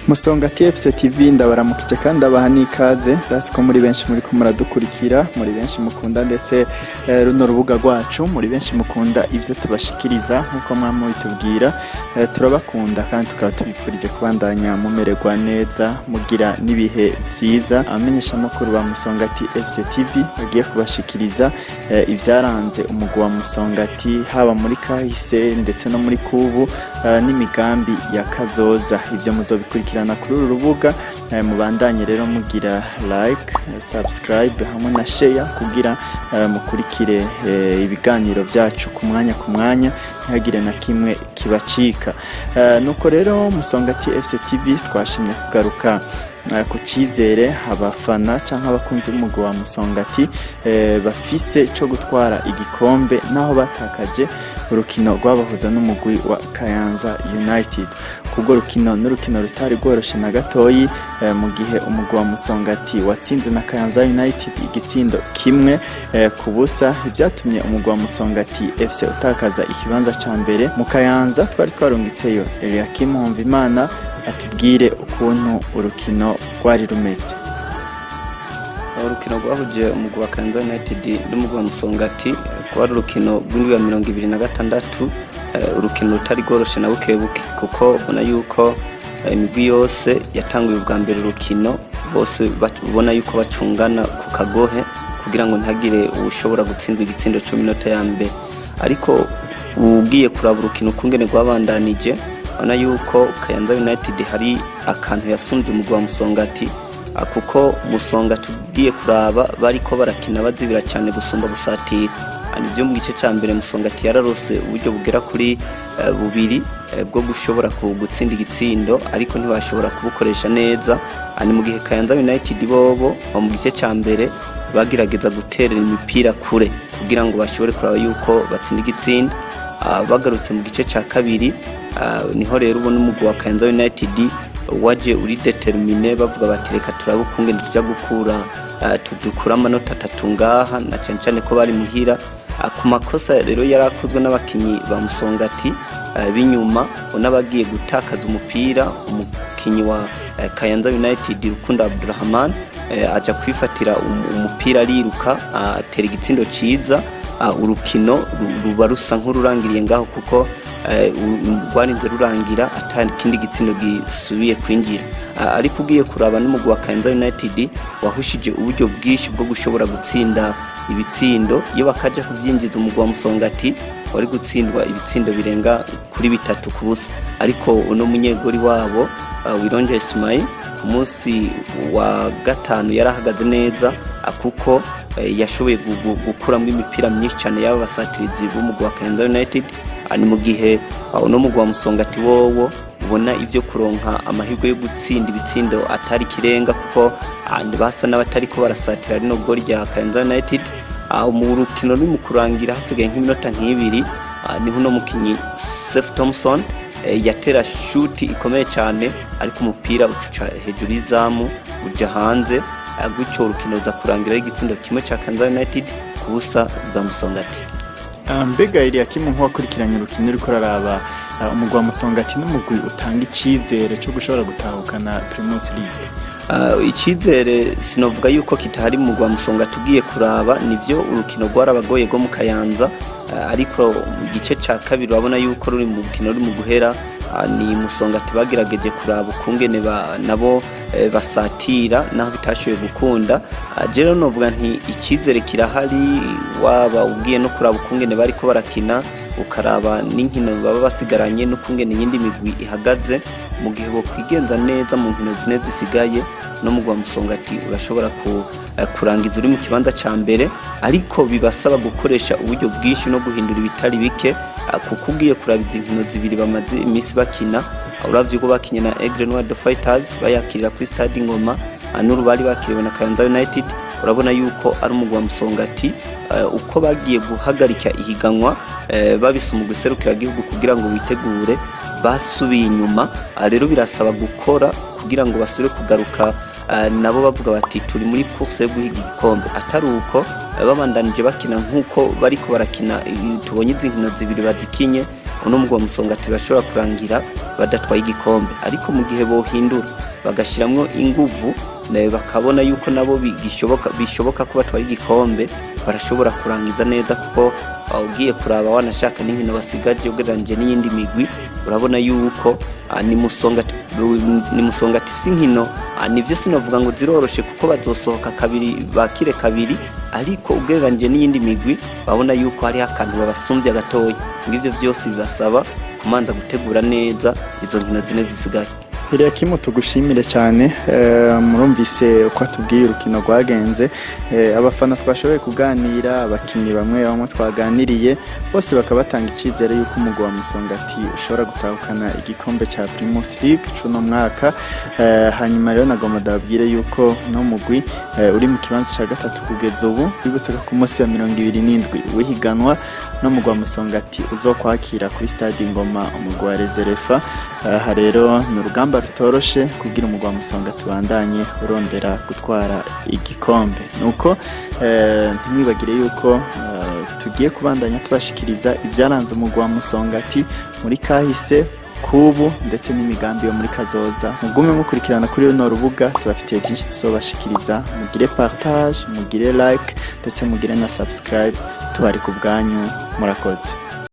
Musongati FC TV ndabaramukije kandi abaha n'ikaze ndasi ko muri benshi muri ko muradukurikira muri benshi mukunda ndetse runo rubuga rwacu muri benshi mukunda ivyo tubashikiriza nkuko mwamwe bitubwira turabakunda kandi tukaba tubipfurije kubandanya mumererwa neza mugira nibihe vyiza amenyesha makuru ba Musongati FC TV bagiye kubashikiriza ivyaranze umugwi wa Musongati haba muri kahise ndetse no muri kubu n'imigambi ya kazoza ivyo muzobikurikira kuri uru rubuga mubandanye rero mugira like subscribe hamwe na share kugira mukurikire ibiganiro byacu ku mwanya ntihagire na kimwe kibacika nuko rero Musongati FC TV twashimye kugaruka ku cizere abafana canke abakunzi b'umugwi wa Musongati bafise cyo gutwara igikombe naho batakaje urukino rwabahuza n'umugwi wa Kayanza United kubwo rukino n'urukino rutari rworoshe na gatoyi mu gihe umugwi wa Musongati watsinze na Kayanza United igitsindo kimwe ku busa ibyatumye umugwi wa Musongati FC utakaza ikibanza ca mbere mu Kayanza twari twarungitseyo Eliakim Humvimana atubwire ukuntu urukino rwari rumeze. Urukino rwahuje umugwi wa Kayanza United n'umugwi wa Musongati rwari urukino rw'indwi ya 2026 urukino rutari rworoshe na bukebuke kuko ubona yuko imigwi yose yatanguye ubwa mbere urukino bose ubona yuko bacungana ku kagohe kugira ngo ntihagire ushobora gutsindwa igitsindo cyo minota ya mbere ariko ugiye kuraba urukino kungene rwabandanije ubona yuko Kayanza United hari akantu yasumbye umugwi wa Musongati kuko Musongati ugiye kuraba bariko barakina bazibira cyane gusumba gusatira anivyo mu gice ca mbere Musongati yararose uburyo bugera kuri bubiri bwo gushobora gutsinda igitsindo ariko ntibashobora kubukoresha neza ani mu gihe Kayanza United bobo mu gice ca mbere bagirageza guterera imipira kure kugira ngo bashobore kuraba yuko batsinda igitsindo bagarutse mu gice ca kabiri niho rero ubona umugwi wa Kayanza United waje uri determine bavuga bati reka turabukungene tujya gukura tudukura amanota 3 ngaha na cyane ko bari muhira ku makosa rero yarakozwe n'abakinyi ba Musongati binyuma unabagiye gutakaza umupira umukinyi wa Kayanza United Rukunda Abdurrahman aja kwifatira umupira ariruka atera igitsindo ciza urukino ruba rusa nk'ururangiriye ngaho kuko rwarinze rurangira atakindi gitsindo gisubiye kwinjira ariko ugiye kuraba n'umugwi wa Kayanza United wahushije uburyo bwishi bwo gushobora gutsinda ibitsindo iyo bakaja kuvyinjiza umugwi wa Musongati wari gutsindwa ibitsindo birenga kuri 3 kubusa ariko uno munyegori wabo Wironje Ismail ku munsi wa gatanu yarahagaze neza kuko yashoboye gukuramo imipira myinshi cyane y'aba basatirizi b'umugwi wa Kayanza United ani mu gihe uno mugwi wa Musongati wowo ubona ivyo kuronka amahirwe yo gutsinda ibitsindo atari kirenga kuko basa n'abatari ko barasatira rino gol rya Kayanza United mu rukino ruri mu kurangira hasigaye nk'iminota nk'ibiri niho no mukinyi Seth Thompson yatera shoot ikomeye cyane ariko umupira ucuca hejuru y'izamu uja hanze gutyo urukino za kurangira igitsindo kimwe ca Kayanza United kubusa bwa Musongati. Mbega Eliakim nk'uwakurikiranye urukino ruri kuraraba umugwi wa Musongati n'umugwi utanga icizere cyo gushobora gutahukana Primus League. Icizere sinovuga yuko kitahari mu mugwi wa Musongati ugiye kuraba nivyo urukino rwarabagoye go mu Kayanza ariko mu gice ca kabiri babona yuko ruri mu rukino ruri mu guhera ni Musongati bagerageje kuraba ukungene nabo basatira naho bitashoboye gukunda rero novuga nti ikizere kirahari waba ugiye no kuraba ukungene bariko barakina ukaraba n'inkino baba basigaranye n'ukungene yindi migwi ihagaze mu gihe bo kwigenza neza mu nkino zine zisigaye no mu gwa Musongati urashobora kurangiza uri mu kibanza ca mbere ariko bibasaba gukoresha uburyo bwinshi no guhindura ibitari bike kuko ugiye kurabiza inkino zibiri bamaze imisi bakina uravye ko bakinye na Aigle Noir de Fighters bayakirira kuri Stade Ngoma n'urubari bakiriwe na Kayanza United urabona yuko ari umugwi wa Musongati uko bagiye guhagarika ihiganwa babise umugwi serukira gihugu kugira ngo witegure basubiye inyuma rero birasaba gukora kugira ngo basubire kugaruka nabo bavuga bati turi muri course yo guhiga igikombe atari uko babandanije bakina nkuko bariko barakina tubonye inkino zibiri bazikinye uno mugwa musongati bashobora kurangira badatwaye igikombe, ariko mu gihe bohindura bagashiramwo inguvu bakabona yuko nabo bishoboka ko batwara igikombe, barashobora kurangiza neza, kuko ugiye kuraba wanashaka n'inkino basigaje ugereranije n'iyindi migwi, urabona yuko ni musongati ifise inkino nivyo sinovuga ngo ziroroshe kuko bazosohoka bakire kabiri, ariko ugereranije n'iyindi migwi babona yuko hari akantu babasumbye gatoya. Ngivyo byose bibasaba kumanza gutegura neza izo nkino zine zisigaye. Eliakim tugushimire cyane, murumvise uko atubwiye urukino rwagenze, abafana twashoboye kuganira, abakinnyi bamwe twaganiriye bose bakabatanga icyizere yuko umugwa wa Musongati ushobora gutahukana igikombe cya Primus League cuno mwaka. Hanyuma rero nagomba ndababwire yuko no mugwi uri mu kibanza cya gatatu kugeza ubu, bibutse ko ku munsi wa 27 wihiganwa no mugwa wa Musongati uzokwakira kuri stade Ngoma umugwa wa Reserefa. Aha rero ni urugamba rutoroshe kugira umugwa wa Musongati bandanye urondera gutwara igikombe. Nuko ntimwibagire yuko tugiye kubandanya tubashikiriza ibyaranze umugwa wa Musongati muri kahise, kubu ndetse n'imigambi yo muri kazoza. Mugume mukurikirana kuri runo rubuga, tubafitiye byinshi tuzobashikiriza. Mugire partage, mugire like ndetse mugire na subscribe. Tubari ku bwanyu, murakoze.